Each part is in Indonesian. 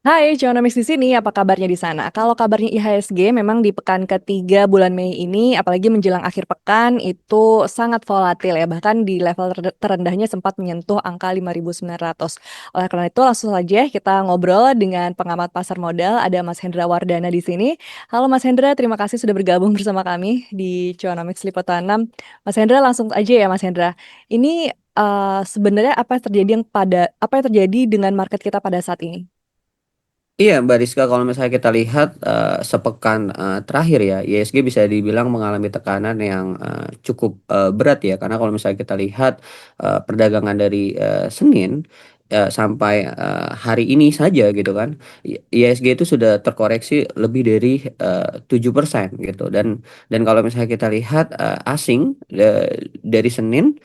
Hai, Geonomics di sini. Apa kabarnya di sana? Kalau kabarnya IHSG memang di pekan ketiga bulan Mei ini, apalagi menjelang akhir pekan, itu sangat volatil ya. Bahkan di level terendahnya sempat menyentuh angka 5.900. Oleh karena itu, langsung saja kita ngobrol dengan pengamat pasar modal. Ada Mas Hendra Wardana di sini. Halo Mas Hendra, terima kasih sudah bergabung bersama kami di Geonomics Liputanam. Mas Hendra, langsung aja ya Mas Hendra. Ini sebenarnya apa yang terjadi dengan market kita pada saat ini? Iya, Mbak Rizka, kalau misalnya kita lihat sepekan terakhir ya, ISG bisa dibilang mengalami tekanan yang cukup berat ya, karena kalau misalnya kita lihat perdagangan dari Senin sampai hari ini saja gitu kan, ISG itu sudah terkoreksi lebih dari 7% gitu, dan kalau misalnya kita lihat asing dari Senin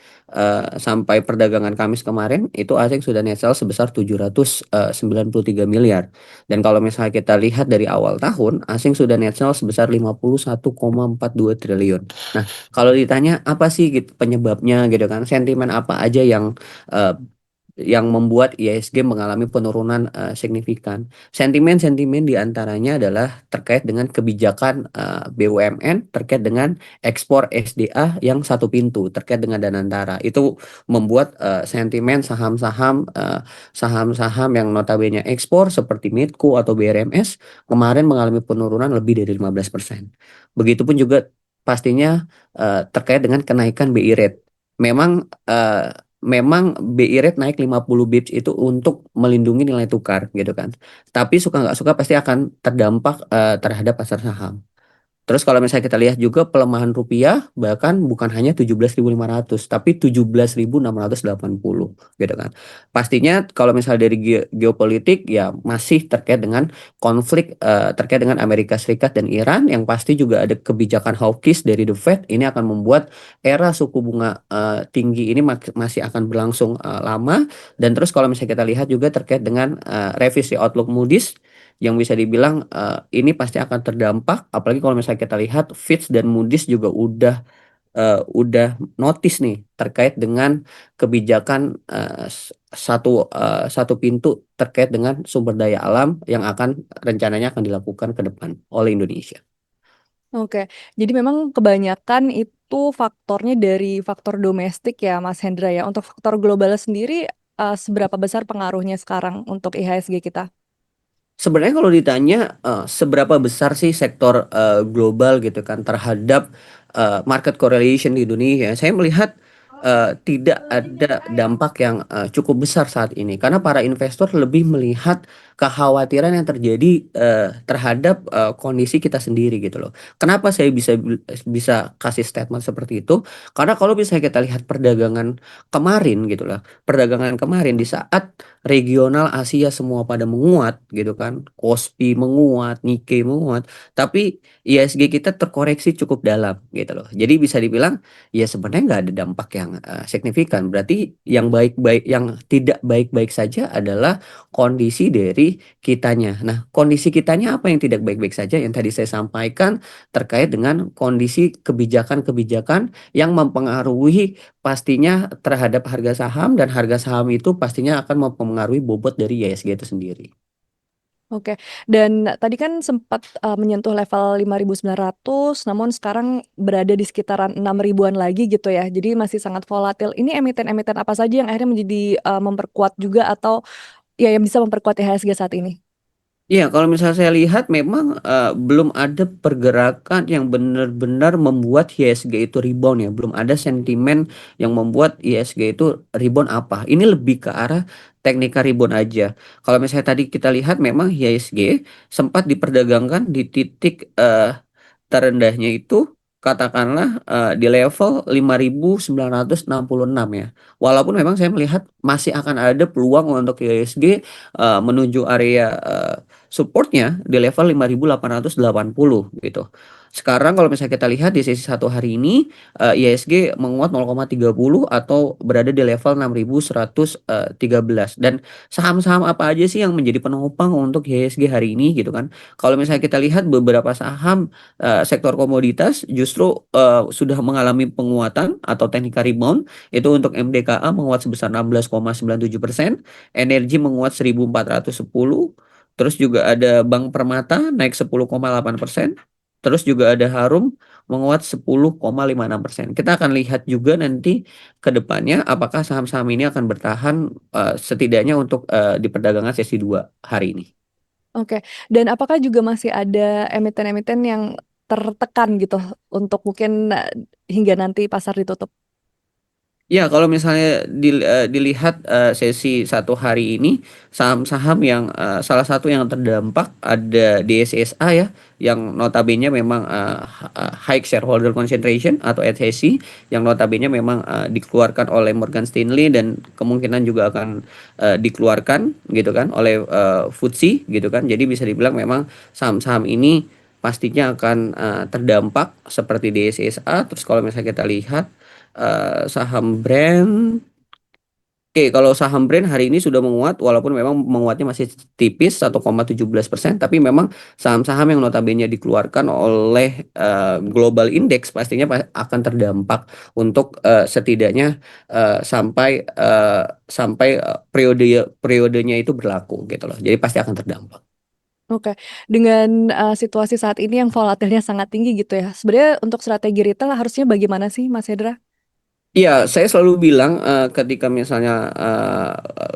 sampai perdagangan Kamis kemarin itu asing sudah net sales sebesar 793 miliar. Dan kalau misalnya kita lihat dari awal tahun, asing sudah net sales sebesar 51,42 triliun. Nah, kalau ditanya apa sih gitu penyebabnya gitu kan, sentimen apa aja eh, yang membuat IHSG mengalami penurunan signifikan. Sentimen-sentimen diantaranya adalah terkait dengan kebijakan BUMN, terkait dengan ekspor SDA yang satu pintu, terkait dengan Danantara. Itu membuat saham-saham yang notabene ekspor seperti Medco atau BRMS kemarin mengalami penurunan lebih dari 15%. Begitupun juga pastinya terkait dengan kenaikan BI rate. Memang memang BI rate naik 50 bips itu untuk melindungi nilai tukar gitu kan. Tapi suka nggak suka pasti akan terdampak terhadap pasar saham. Terus kalau misalnya kita lihat juga pelemahan rupiah bahkan bukan hanya 17.500 tapi 17.680 gitu kan. Pastinya kalau misalnya dari geopolitik ya masih terkait dengan konflik terkait dengan Amerika Serikat dan Iran yang pasti juga ada kebijakan hawkish dari The Fed ini akan membuat era suku bunga tinggi ini masih akan berlangsung lama. Dan terus kalau misalnya kita lihat juga terkait dengan revisi outlook Moody's yang bisa dibilang ini pasti akan terdampak, apalagi kalau misalnya kita lihat Fitch dan Moody's juga udah notice nih terkait dengan kebijakan satu pintu terkait dengan sumber daya alam yang rencananya akan dilakukan ke depan oleh Indonesia. Oke, jadi memang kebanyakan itu faktornya dari faktor domestik ya, Mas Hendra ya. Untuk faktor global sendiri, seberapa besar pengaruhnya sekarang untuk IHSG kita? Sebenarnya kalau ditanya seberapa besar sih sektor global gitu kan terhadap market correlation di Indonesia, saya melihat tidak ada dampak yang cukup besar saat ini karena para investor lebih melihat kekhawatiran yang terjadi terhadap kondisi kita sendiri gitu loh. Kenapa saya bisa kasih statement seperti itu? Karena kalau misalnya kita lihat perdagangan kemarin gitu loh, perdagangan kemarin di saat regional Asia semua pada menguat gitu kan, Kospi menguat, Nikkei menguat, tapi ISG kita terkoreksi cukup dalam gitu loh. Jadi bisa dibilang ya sebenarnya nggak ada dampak yang signifikan. Berarti yang tidak baik-baik saja adalah kondisi dari kitanya. Nah, kondisi kitanya apa yang tidak baik-baik saja? Yang tadi saya sampaikan terkait dengan kondisi kebijakan-kebijakan yang mempengaruhi pastinya terhadap harga saham, dan harga saham itu pastinya akan mempengaruhi bobot dari IHSG itu sendiri. Oke, dan tadi kan sempat menyentuh level 5.900, namun sekarang berada di sekitaran 6 ribuan lagi gitu ya. Jadi masih sangat volatil. Ini emiten-emiten apa saja yang akhirnya menjadi memperkuat juga atau ya yang bisa memperkuat IHSG saat ini? Iya, kalau misalnya saya lihat memang belum ada pergerakan yang benar-benar membuat IHSG itu rebound ya. Belum ada sentimen yang membuat IHSG itu rebound apa. Ini lebih ke arah teknika rebound aja. Kalau misalnya tadi kita lihat memang IHSG sempat diperdagangkan di titik terendahnya itu katakanlah di level 5.966 ya. Walaupun memang saya melihat masih akan ada peluang untuk IHSG menuju area supportnya di level 5.880 gitu. Sekarang kalau misalnya kita lihat di sesi satu hari ini IHSG menguat 0,30 atau berada di level 6.113. Dan saham-saham apa aja sih yang menjadi penopang untuk IHSG hari ini gitu kan. Kalau misalnya kita lihat beberapa saham sektor komoditas justru sudah mengalami penguatan atau teknika rebound. Itu untuk MDKA menguat sebesar 16,97%, energi menguat 1.410, Terus juga ada Bank Permata naik 10,8%. Terus juga ada Harum menguat 10,56%. Kita akan lihat juga nanti ke depannya apakah saham-saham ini akan bertahan setidaknya untuk di perdagangan sesi 2 hari ini. Oke, dan apakah juga masih ada emiten-emiten yang tertekan gitu untuk mungkin hingga nanti pasar ditutup? Ya, kalau misalnya dilihat sesi 1 hari ini, saham-saham yang salah satu yang terdampak ada DSSA ya, yang notabene memang high shareholder concentration atau HSC, yang notabene memang dikeluarkan oleh Morgan Stanley dan kemungkinan juga akan dikeluarkan gitu kan oleh FTSE gitu kan. Jadi bisa dibilang memang saham-saham ini pastinya akan terdampak seperti DSSA. Terus kalau misalnya kita lihat saham brand. Oke, kalau saham brand hari ini sudah menguat, walaupun memang menguatnya masih tipis 1,17%, tapi memang saham-saham yang notabene dikeluarkan oleh Global Index pastinya akan terdampak untuk setidaknya sampai periode periodenya itu berlaku gitu loh. Jadi pasti akan terdampak. Oke, dengan situasi saat ini yang volatilnya sangat tinggi gitu ya. Sebenarnya untuk strategi retail harusnya bagaimana sih, Mas Hendra? Iya, saya selalu bilang ketika misalnya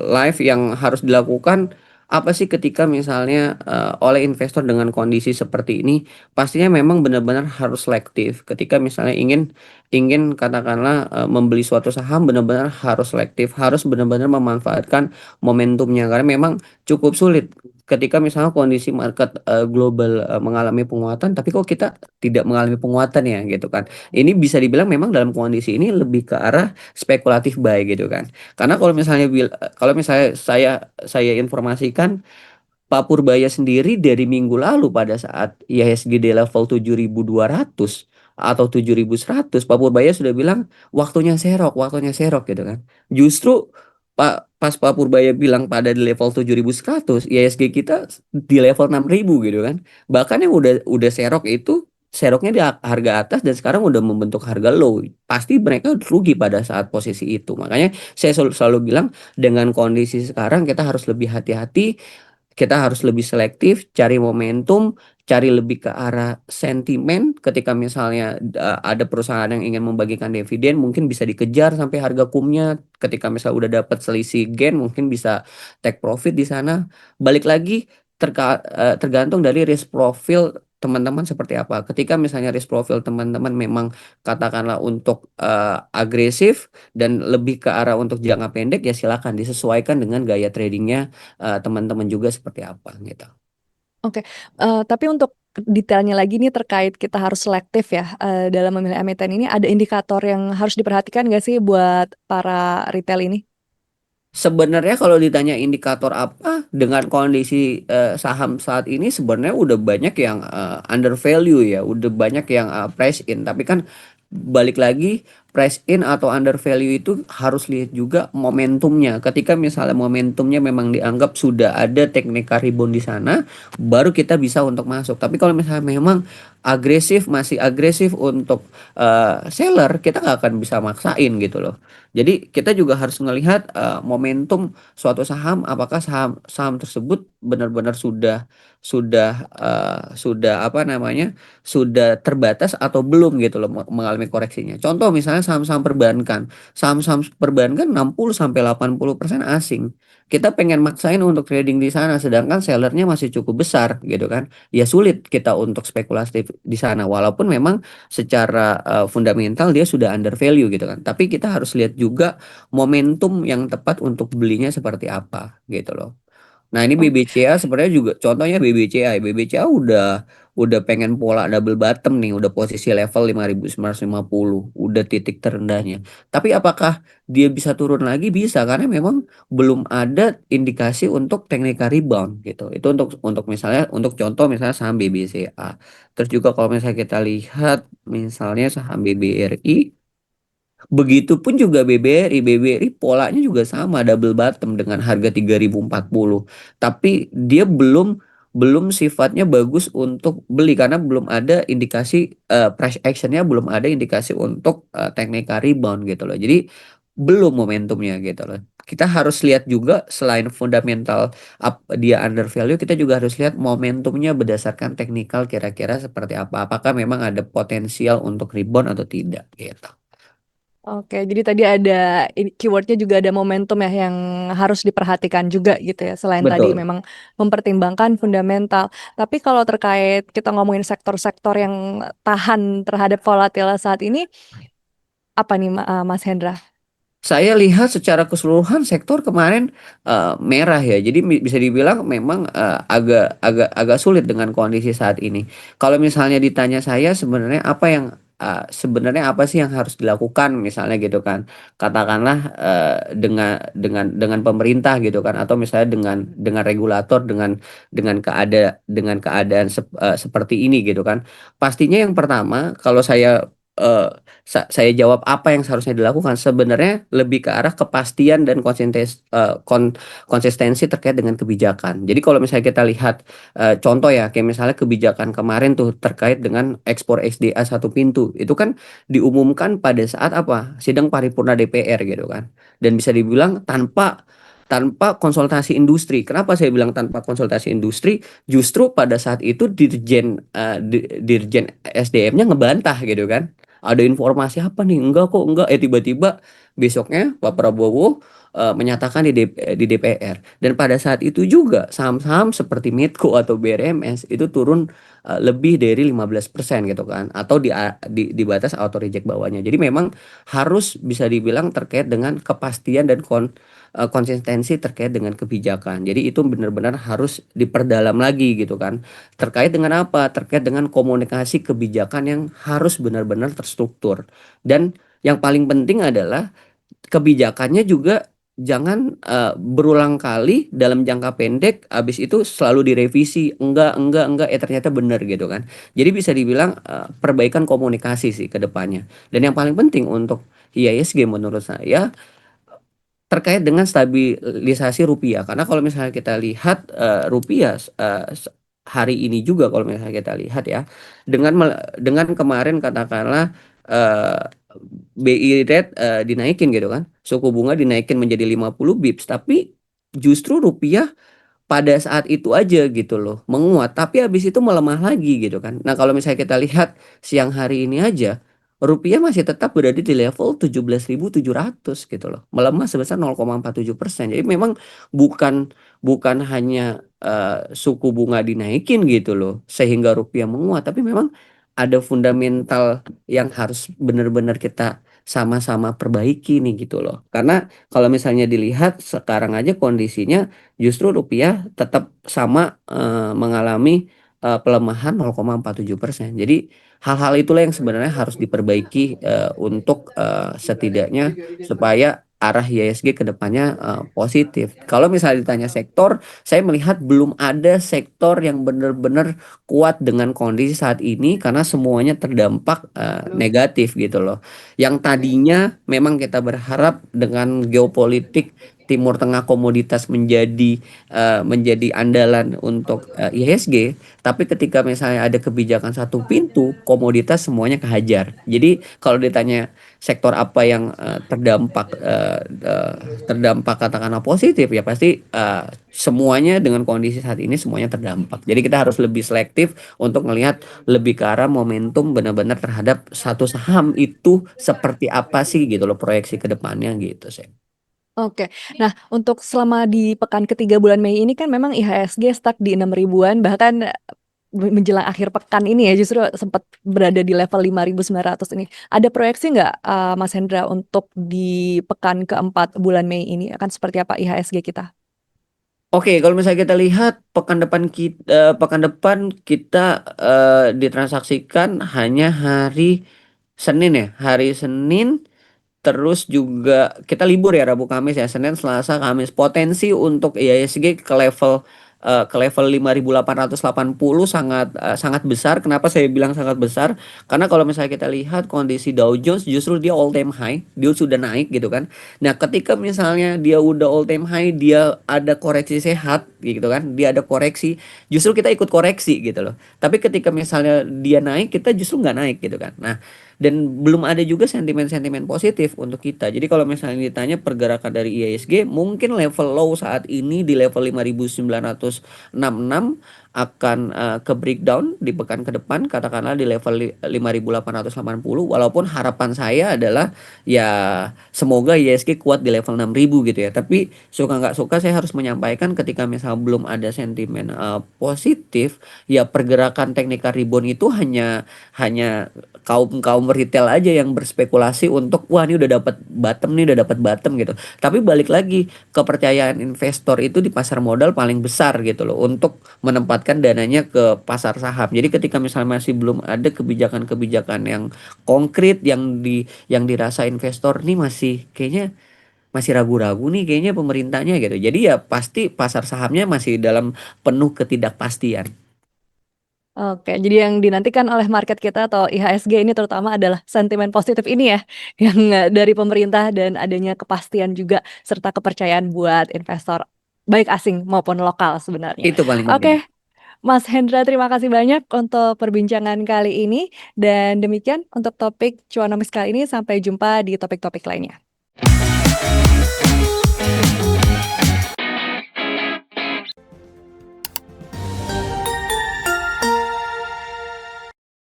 live yang harus dilakukan apa sih ketika misalnya oleh investor dengan kondisi seperti ini, pastinya memang benar-benar harus selektif. Ketika misalnya ingin ingin katakanlah membeli suatu saham benar-benar harus selektif, harus benar-benar memanfaatkan momentumnya karena memang cukup sulit ketika misalnya kondisi market global mengalami penguatan, tapi kok kita tidak mengalami penguatan ya gitu kan. Ini bisa dibilang memang dalam kondisi ini lebih ke arah spekulatif buy gitu kan. Karena kalau misalnya saya informasikan Pak Purbaya sendiri dari minggu lalu pada saat IHSG di level 7.200 atau 7.100, Pak Purbaya sudah bilang waktunya serok gitu kan. Justru pas Pak Purbaya bilang pada di level 7.100, IHSG kita di level 6.000 gitu kan. Bahkan yang udah serok itu seroknya di harga atas dan sekarang udah membentuk harga low. Pasti mereka rugi pada saat posisi itu. Makanya saya selalu bilang dengan kondisi sekarang kita harus lebih hati-hati, kita harus lebih selektif, cari momentum, cari lebih ke arah sentimen. Ketika misalnya ada perusahaan yang ingin membagikan dividen, mungkin bisa dikejar sampai harga kumnya. Ketika misalnya udah dapat selisih gain, mungkin bisa take profit di sana. Balik lagi tergantung dari risk profile teman-teman seperti apa. Ketika misalnya risk profile teman-teman memang katakanlah untuk agresif dan lebih ke arah untuk jangka pendek, ya silakan disesuaikan dengan gaya tradingnya teman-teman juga seperti apa gitu. Oke, tapi untuk detailnya lagi nih terkait kita harus selektif ya dalam memilih emiten ini, ada indikator yang harus diperhatikan nggak sih buat para retail ini? Sebenarnya kalau ditanya indikator apa dengan kondisi saham saat ini sebenarnya udah banyak yang under value ya, udah banyak yang price in. Tapi kan balik lagi price in atau under value itu harus lihat juga momentumnya. Ketika misalnya momentumnya memang dianggap sudah ada teknik rebound di sana, baru kita bisa untuk masuk. Tapi kalau misalnya memang masih agresif untuk seller, kita nggak akan bisa maksain gitu loh. Jadi kita juga harus melihat momentum suatu saham, apakah saham saham tersebut benar-benar sudah apa namanya sudah terbatas atau belum gitu loh mengalami koreksinya. Contoh misalnya saham-saham perbankan 60 sampai 80% asing. Kita pengen maksain untuk trading di sana, sedangkan sellernya masih cukup besar gitu kan. Ya sulit kita untuk spekulatif di sana, walaupun memang secara fundamental dia sudah under value gitu kan. Tapi kita harus lihat juga momentum yang tepat untuk belinya seperti apa gitu loh. Nah, ini BBCA sebenarnya juga contohnya BBCA. BBCA udah pengen pola double bottom nih, udah posisi level 5.950, udah titik terendahnya. Tapi apakah dia bisa turun lagi? Bisa karena memang belum ada indikasi untuk teknika rebound gitu. Itu untuk misalnya untuk contoh misalnya saham BBCA. Terus juga kalau misalnya kita lihat misalnya saham BBRI. Begitupun juga BBRI. BBRI polanya juga sama double bottom dengan harga 3.040. Tapi dia belum belum sifatnya bagus untuk beli karena belum ada indikasi price actionnya, belum ada indikasi untuk teknika rebound gitu loh. Jadi belum momentumnya gitu loh. kita harus lihat juga selain fundamental dia undervalue, kita juga harus lihat momentumnya berdasarkan teknikal kira-kira seperti apa. Apakah memang ada potensial untuk rebound atau tidak gitu. Oke, jadi tadi ada keywordnya juga ada momentum ya yang harus diperhatikan juga gitu ya. Selain tadi Betul. memang mempertimbangkan fundamental. Tapi kalau terkait kita ngomongin sektor-sektor yang tahan terhadap volatil saat ini, apa nih Mas Hendra? Saya lihat secara keseluruhan sektor kemarin merah ya. Jadi bisa dibilang memang agak agak agak sulit dengan kondisi saat ini. Kalau misalnya ditanya saya sebenarnya sebenarnya apa sih yang harus dilakukan misalnya gitu kan. Katakanlah dengan pemerintah gitu kan, atau misalnya dengan regulator, dengan keadaan seperti ini gitu kan. Pastinya yang pertama kalau eh, saya jawab apa yang seharusnya dilakukan, sebenarnya lebih ke arah kepastian dan konsistensi terkait dengan kebijakan. Jadi kalau misalnya kita lihat contoh ya, kayak misalnya kebijakan kemarin tuh terkait dengan ekspor SDA satu pintu, itu kan diumumkan pada saat apa? Sidang paripurna DPR gitu kan. Dan bisa dibilang tanpa tanpa konsultasi industri. Kenapa saya bilang tanpa konsultasi industri? Justru pada saat itu Dirjen SDM-nya ngebantah gitu kan. Ada informasi apa nih? Enggak kok, enggak. Tiba-tiba besoknya Pak Prabowo menyatakan di DPR. Dan pada saat itu juga saham-saham seperti Medco atau BRMS itu turun lebih dari 15% gitu kan. Atau di batas auto reject bawahnya. Jadi memang harus bisa dibilang terkait dengan kepastian dan konsistensi terkait dengan kebijakan. Jadi itu benar-benar harus diperdalam lagi gitu kan. Terkait dengan apa? Terkait dengan komunikasi kebijakan yang harus benar-benar terstruktur. Dan yang paling penting adalah kebijakannya juga jangan berulang kali dalam jangka pendek, habis itu selalu direvisi, enggak, ternyata benar gitu kan. Jadi bisa dibilang perbaikan komunikasi sih ke depannya. Dan yang paling penting untuk IISG menurut saya terkait dengan stabilisasi rupiah. Karena kalau misalnya kita lihat rupiah hari ini juga, kalau misalnya kita lihat ya, dengan kemarin katakanlah eh, BI rate dinaikin gitu kan, suku bunga dinaikin menjadi 50 bips, tapi justru rupiah pada saat itu aja gitu loh menguat, tapi habis itu melemah lagi gitu kan. Nah kalau misalnya kita lihat siang hari ini aja, rupiah masih tetap berada di level 17.700 gitu loh, melemah sebesar 0,47%. Jadi memang bukan bukan hanya suku bunga dinaikin gitu loh sehingga rupiah menguat, tapi memang ada fundamental yang harus benar-benar kita sama-sama perbaiki nih gitu loh. Karena kalau misalnya dilihat sekarang aja kondisinya justru rupiah tetap sama mengalami pelemahan 0,47%. Jadi hal-hal itulah yang sebenarnya harus diperbaiki untuk setidaknya supaya arah IHSG ke depannya positif. Kalau misalnya ditanya sektor, saya melihat belum ada sektor yang benar-benar kuat dengan kondisi saat ini karena semuanya terdampak negatif gitu loh. Yang tadinya memang kita berharap dengan geopolitik Timur Tengah komoditas menjadi andalan untuk IHSG, tapi ketika misalnya ada kebijakan satu pintu, komoditas semuanya kehajar. Jadi kalau ditanya sektor apa yang terdampak katakanlah positif, ya pasti semuanya dengan kondisi saat ini semuanya terdampak. Jadi kita harus lebih selektif untuk melihat lebih ke arah momentum benar-benar terhadap satu saham itu seperti apa sih gitu loh proyeksi ke depannya gitu sih. Oke, nah untuk selama di pekan ketiga bulan Mei ini kan memang IHSG stuck di 6 ribuan, bahkan menjelang akhir pekan ini ya justru sempat berada di level 5.900 ini. Ada proyeksi nggak Mas Hendra untuk di pekan keempat bulan Mei ini akan seperti apa IHSG kita? Oke, kalau misalnya kita lihat pekan depan kita ditransaksikan hanya hari Senin ya, hari Senin. Terus juga kita libur ya Rabu Kamis ya, Senin Selasa Kamis, potensi untuk IHSG ke level 5.880 sangat besar. Kenapa saya bilang sangat besar? Karena kalau misalnya kita lihat kondisi Dow Jones justru dia all time high, dia sudah naik gitu kan. Nah, ketika misalnya dia udah all time high, dia ada koreksi sehat gitu kan, dia ada koreksi, justru kita ikut koreksi gitu loh. Tapi ketika misalnya dia naik, kita justru nggak naik gitu kan. Nah, dan belum ada juga sentimen-sentimen positif untuk kita. Jadi kalau misalnya ditanya pergerakan dari IHSG, mungkin level low saat ini di level 5.966 akan ke breakdown di pekan ke depan, katakanlah di level 5.880, walaupun harapan saya adalah ya semoga IHSG kuat di level 6.000 gitu ya. Tapi suka nggak suka saya harus menyampaikan ketika misal belum ada sentimen positif, ya pergerakan teknikal rebound itu hanya kaum kaum retail aja yang berspekulasi untuk wah ini udah dapat bottom nih, udah dapat bottom gitu. Tapi balik lagi, kepercayaan investor itu di pasar modal paling besar gitu loh untuk menempatkan dananya ke pasar saham. Jadi ketika misalnya masih belum ada kebijakan-kebijakan yang konkret yang dirasa investor nih masih kayaknya masih ragu-ragu nih kayaknya pemerintahnya gitu. Jadi ya pasti pasar sahamnya masih dalam penuh ketidakpastian. Oke, jadi yang dinantikan oleh market kita atau IHSG ini terutama adalah sentimen positif ini ya, yang dari pemerintah dan adanya kepastian juga serta kepercayaan buat investor baik asing maupun lokal sebenarnya. Itu paling penting. Oke, Mas Hendra terima kasih banyak untuk perbincangan kali ini dan demikian untuk topik cuanomis kali ini sampai jumpa di topik-topik lainnya.